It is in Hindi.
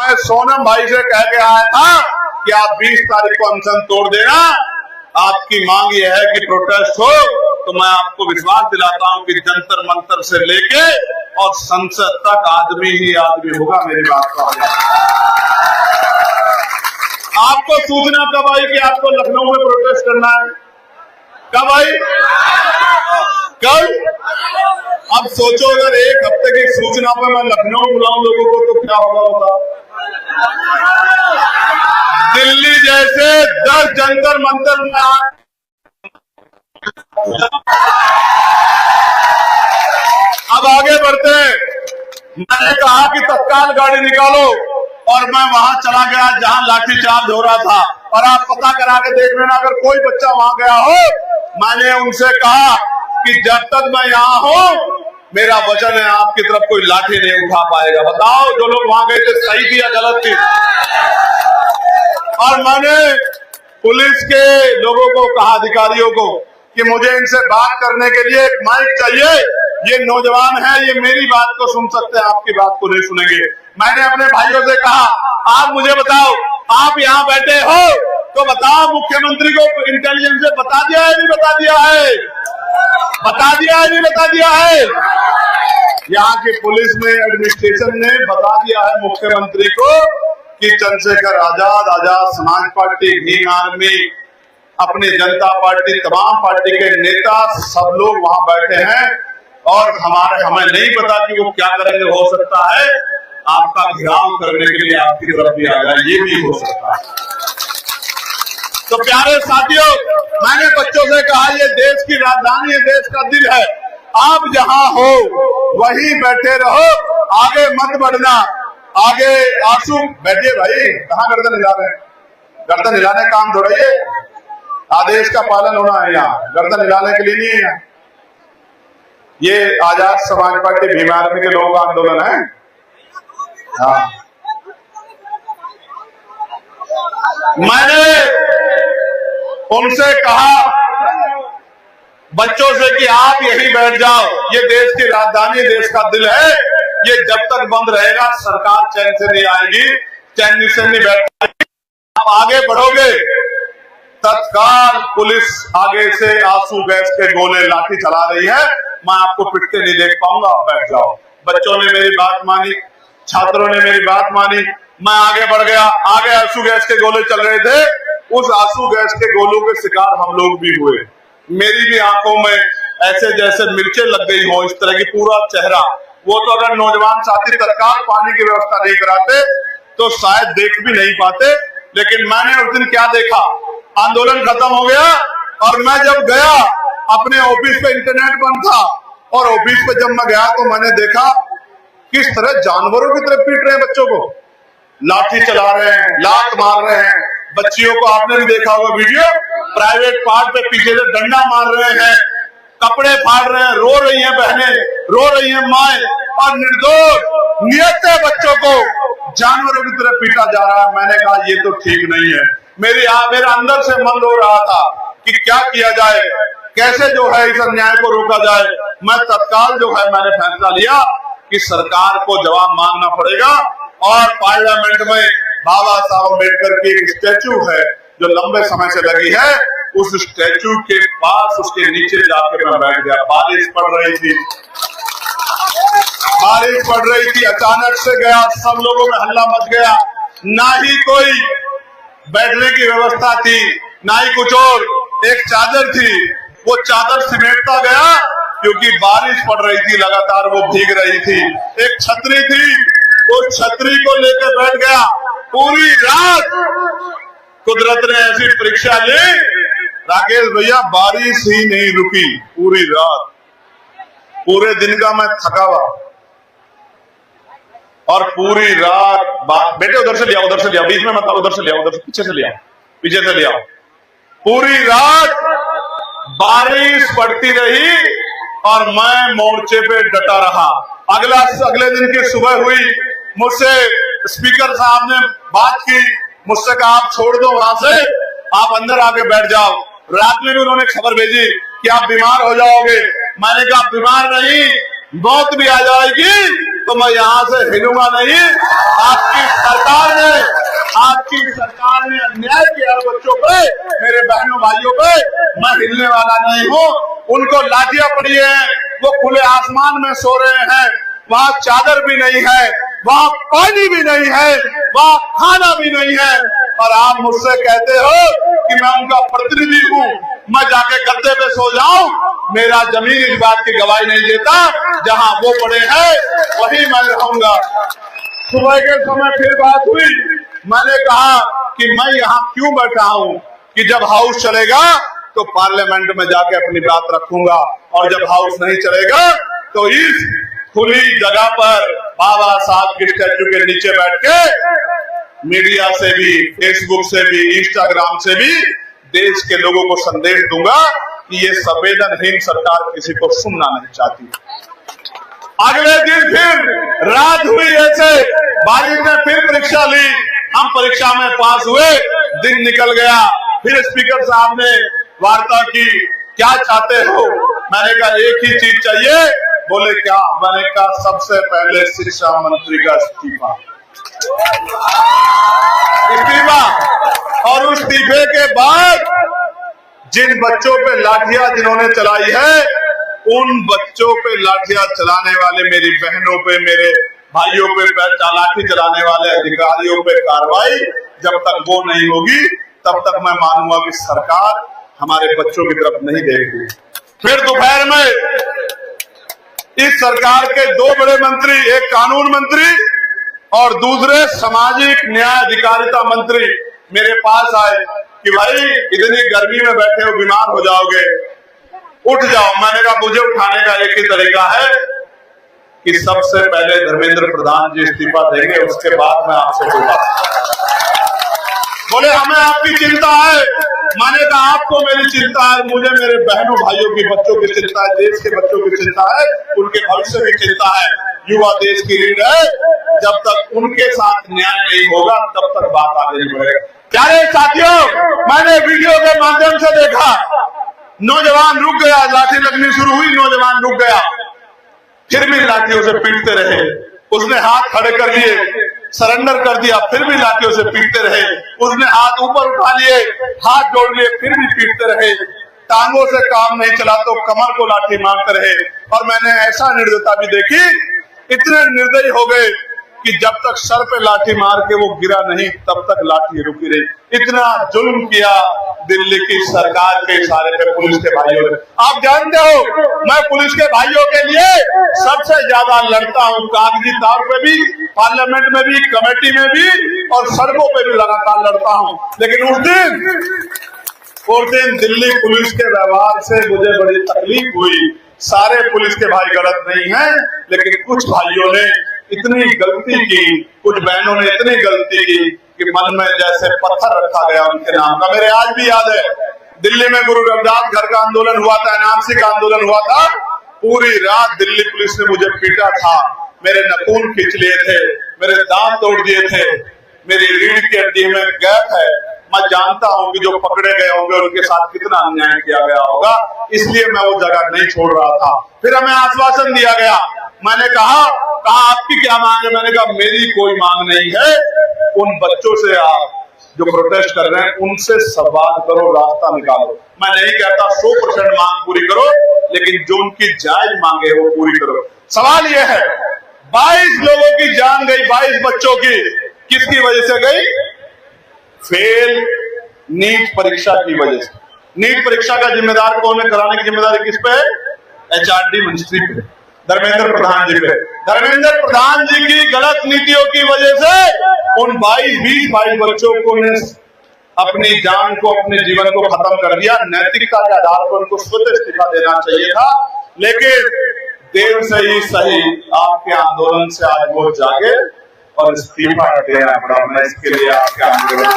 मैं सोनम भाई से कह के आया था कि आप 20 तारीख को अनशन तोड़ देना, आपकी मांग यह है कि प्रोटेस्ट हो, तो मैं आपको विश्वास दिलाता हूं कि जंतर मंतर से लेके और संसद तक आदमी ही आदमी होगा। मेरी बात का आपको सूचना कब आई कि आपको लखनऊ में प्रोटेस्ट करना है? कब आई? कल? अब सोचो अगर एक हफ्ते की सूचना पर मैं लखनऊ बुलाऊं लोगों को तो क्या होगा? दिल्ली जैसे 10 जंतर मंतर में अब आगे बढ़ते हैं। मैंने कहा कि तत्काल गाड़ी निकालो और मैं वहां चला गया जहां लाठीचार्ज हो रहा था, और आप पता करा के देख लेना अगर कोई बच्चा वहां गया हो। मैंने उनसे कहा कि जब तक मैं यहां हूं मेरा वचन है आपकी तरफ कोई लाठी नहीं उठा पाएगा। बताओ जो लोग वहां गए थे सही थी या गलत थी? और मैंने पुलिस के लोगों को कहा, अधिकारियों को, कि मुझे इनसे बात करने के लिए एक माइक चाहिए। ये नौजवान है, ये मेरी बात को सुन सकते हैं, आपकी बात को नहीं सुनेंगे। मैंने अपने भाइयों से कहा आप मुझे बताओ, आप यहाँ बैठे हो तो बताओ मुख्यमंत्री को इंटेलिजेंस से बता दिया है नहीं बता दिया है? बता दिया है नहीं बता दिया है? यहाँ की पुलिस ने, एडमिनिस्ट्रेशन ने बता दिया है मुख्यमंत्री को कि चंद्रशेखर आजाद समाज पार्टी, भीम आर्मी, अपनी जनता पार्टी, तमाम पार्टी के नेता सब लोग वहां बैठे हैं और हमें नहीं पता कि वो क्या करेंगे। हो सकता है आपका घेराव करने के लिए आपकी तरफ भी आ जाए, ये भी हो सकता है। तो प्यारे साथियों, मैंने बच्चों से कहा ये देश की राजधानी है, देश का दिल है, आप जहां हो वहीं बैठे रहो, आगे मत बढ़ना। आगे आंसू बैठिए भाई, कहां गर्दन हिला रहे हैं? गर्दन हिलाने का काम थोड़ा, ये आदेश का पालन होना है, यहाँ गर्दन हिलाने के लिए नहीं है। ये आजाद समाज पार्टी, भीम आर्मी के लोगों का आंदोलन है। हाँ, मैंने उनसे कहा बच्चों से कि आप यहीं बैठ जाओ, ये देश की राजधानी, देश का दिल है, ये जब तक बंद रहेगा सरकार चैन से नहीं आएगी, चैन से नहीं बैठेगी। आप आगे बढ़ोगे, तत्काल पुलिस आगे से आंसू गैस के गोले लाठी चला रही है, मैं आपको पिटते नहीं देख पाऊंगा, आप बैठ जाओ। बच्चों ने मेरी बात मानी, छात्रों ने मेरी बात मानी, मैं आगे बढ़ गया। आगे आंसू गैस के गोले चल रहे थे, उस आंसू गैस के गोलों के शिकार हम लोग भी हुए। मेरी भी आंखों में ऐसे जैसे मिर्चें लग गई हो, इस तरह की पूरा चेहरा। वो तो अगर नौजवान साथी तत्काल पानी की व्यवस्था नहीं कराते तो शायद देख भी नहीं पाते। लेकिन मैंने उस दिन क्या देखा, आंदोलन खत्म हो गया और मैं जब गया अपने ऑफिस पे, इंटरनेट बंद था, और ऑफिस पे जब मैं गया तो मैंने देखा किस तरह जानवरों की तरह पीट रहे हैं बच्चों को, लाठी चला रहे हैं, लात मार रहे हैं। बच्चियों को आपने भी देखा होगा वीडियो, प्राइवेट पार्ट पे पीछे से डंडा मार रहे हैं, कपड़े फाड़ रहे हैं, रो रही हैं बहनें, रो रही हैं माएं, और निर्दोष नियत बच्चों को जानवरों की तरह पीटा जा रहा है। मैंने कहा ये तो ठीक नहीं है। मेरा अंदर से मन रो रहा था कि क्या किया जाए, कैसे जो है इस अन्याय को रोका जाए। मैं तत्काल जो है मैंने फैसला लिया कि सरकार को जवाब मांगना पड़ेगा, और पार्लियामेंट में बाबा साहब अम्बेडकर की एक स्टैचू है जो लंबे समय से लगी है, उस स्टैचू के पास, उसके नीचे जाकर मैं बैठ गया। बारिश पड़ रही थी, अचानक से गया, सब लोगों में हल्ला मच गया। ना ही कोई बैठने की व्यवस्था थी, ना ही कुछ और। एक चादर थी, वो चादर सिमेटता गया क्योंकि बारिश पड़ रही थी, लगातार वो भीग रही थी। एक छतरी थी, उस छतरी को लेकर बैठ गया। पूरी रात कुदरत ने ऐसी परीक्षा ली, राकेश भैया, बारिश ही नहीं रुकी पूरी रात। पूरे दिन का मैं थका हुआ, और पूरी रात बेटे उधर से लिया, उधर से लिया, बीच में मत, उधर से लिया, उधर से पीछे से लिया, पीछे से लिया। पूरी रात बारिश पड़ती रही और मैं मोर्चे पे डटा रहा। अगले दिन की सुबह हुई, मुझसे स्पीकर साहब ने बात की, मुझसे कहा आप छोड़ दो वहां से, आप अंदर आके बैठ जाओ। रात में भी उन्होंने खबर भेजी कि आप बीमार हो जाओगे। मैंने कहा बीमार नहीं, मौत भी आ जाएगी तो मैं यहां से हिलूंगा नहीं। आपकी सरकार अन्याय किया बच्चों पे, मेरे बहनों भाइयों पे, मैं हिलने वाला नहीं हूँ। उनको लाठियां पड़ी हैं, वो खुले आसमान में सो रहे हैं, वहाँ चादर भी नहीं है, वहाँ पानी भी नहीं है, वहाँ खाना भी नहीं है, और आप मुझसे कहते हो कि मैं उनका प्रतिनिधि हूँ, मैं जाके गद्दे पे सो जाऊं। मेरा जमीन इस बात की गवाही नहीं देता, जहाँ वो पड़े हैं वहीं मैं रहूंगा। सुबह के समय फिर बात हुई, मैंने कहा कि मैं यहाँ क्यों बैठा हूँ कि जब हाउस चलेगा तो पार्लियामेंट में जाके अपनी बात रखूंगा, और जब हाउस नहीं चलेगा तो इस खुली जगह पर बाबा साहब के स्टैचू के नीचे बैठ के मीडिया से भी, फेसबुक से भी, इंस्टाग्राम से भी देश के लोगों को संदेश दूंगा कि ये संवेदनहीन सरकार किसी को सुनना नहीं चाहती। अगले दिन फिर रात हुई, ऐसे बारिश ने फिर परीक्षा ली, हम परीक्षा में पास हुए, दिन निकल गया। फिर स्पीकर साहब ने वार्ता की, क्या चाहते हो? मैंने कहा एक ही चीज चाहिए। बोले क्या? मैंने कहा सबसे पहले शिक्षा मंत्री का इस्तीफा। और उस इस्तीफे के बाद जिन बच्चों पे लाठियां जिन्होंने चलाई है, उन बच्चों पे लाठियां चलाने वाले मेरी बहनों पे, मेरे भाइयों पे लाठी चलाने वाले अधिकारियों पे कार्रवाई जब तक वो नहीं होगी तब तक मैं मानूंगा कि सरकार हमारे बच्चों की तरफ नहीं देखेगी। फिर दोपहर में इस सरकार के दो बड़े मंत्री, एक कानून मंत्री और दूसरे सामाजिक न्याय अधिकारिता मंत्री मेरे पास आए कि भाई इतनी गर्मी में बैठे हो, बीमार हो जाओगे, उठ जाओ। मैंने कहा मुझे उठाने का एक ही तरीका है कि सबसे पहले धर्मेंद्र प्रधान जी इस्तीफा देंगे, उसके बाद मैं आपसे कोई बात। बोले हमें आपकी चिंता है। मैंने कहा आपको मेरी चिंता है, मुझे मेरे बहनों भाइयों की, बच्चों की चिंता है, देश के बच्चों की चिंता है, उनके भविष्य की चिंता है। युवा देश की रीढ़ है, जब तक उनके साथ न्याय नहीं होगा तब तक बात आगे नहीं बढ़ेगा। प्यारे साथियों, मैंने वीडियो के माध्यम से देखा, नौजवान रुक गया, लाठी लगनी शुरू हुई, नौजवान रुक गया, फिर भी लाठियों से पीटते रहे। उसने हाथ खड़े कर लिए, सरेंडर कर दिया, फिर भी लाठियों से पीटते रहे। उसने हाथ ऊपर उठा लिए, हाथ जोड़ लिए, फिर भी पीटते रहे। टांगों से काम नहीं चला तो कमर को लाठी मारते रहे। और मैंने ऐसा निर्दयता भी देखी, इतने निर्दयी हो गए कि जब तक सर पे लाठी मार के वो गिरा नहीं तब तक लाठी रुकी रही। इतना जुल्म किया दिल्ली की सरकार के इशारे पे पुलिस के भाइयों ने। आप जानते हो मैं पुलिस के भाइयों के लिए सबसे ज्यादा लड़ता हूँ, कागजी तौर पे भी, पार्लियामेंट में भी, कमेटी में भी और सड़कों पे भी लगातार लड़ता हूँ। लेकिन उस दिन दिल्ली पुलिस के व्यवहार से मुझे बड़ी तकलीफ हुई। सारे पुलिस के भाई गलत नहीं हैं, लेकिन कुछ भाइयों ने इतनी गलती की, कुछ बहनों ने इतनी गलती की कि मन में जैसे पत्थर रखा गया उनके नाम का। मेरे आज भी याद है, दिल्ली में गुरु रविदास घर का आंदोलन हुआ था, एनआरसी का आंदोलन हुआ था। पूरी रात दिल्ली पुलिस ने मुझे पीटा था, मेरे नाखून खींच लिए थे, मेरे दांत तोड़ दिए थे, मेरी रीढ़ की हड्डी में गैप है। मैं जानता हूं कि जो पकड़े गए होंगे उनके साथ कितना अन्याय किया गया होगा, इसलिए मैं वो जगह नहीं छोड़ रहा था। फिर हमें आश्वासन दिया गया, मैंने कहा आपकी क्या मांग है? मैंने कहा मेरी कोई मांग नहीं है, उन बच्चों से आप जो प्रोटेस्ट कर रहे हैं उनसे संवाद करो, रास्ता निकालो। मैं नहीं कहता 100% मांग पूरी करो, लेकिन जो उनकी जायज मांगे वो पूरी करो। सवाल यह है, 22 लोगों की जान गई, 22 बच्चों की, किसकी वजह से गई? फेल नीट परीक्षा की वजह से। नीट परीक्षा का जिम्मेदार कौन है? कराने की जिम्मेदारी किस पे है? HRD मिनिस्ट्री पे, धर्मेंद्र प्रधान जी पे। धर्मेंद्र प्रधान जी की गलत नीतियों की वजह से उन 22 बच्चों को ने अपनी जान को, अपने जीवन को खत्म कर दिया। नैतिकता के आधार पर उनको स्वतः इस्तीफा देना चाहिए था, लेकिन देर से ही सही आपके आंदोलन से आज वो जागे और इस्तीफा देना पड़ा। मैं इसके लिए आपके आंदोलन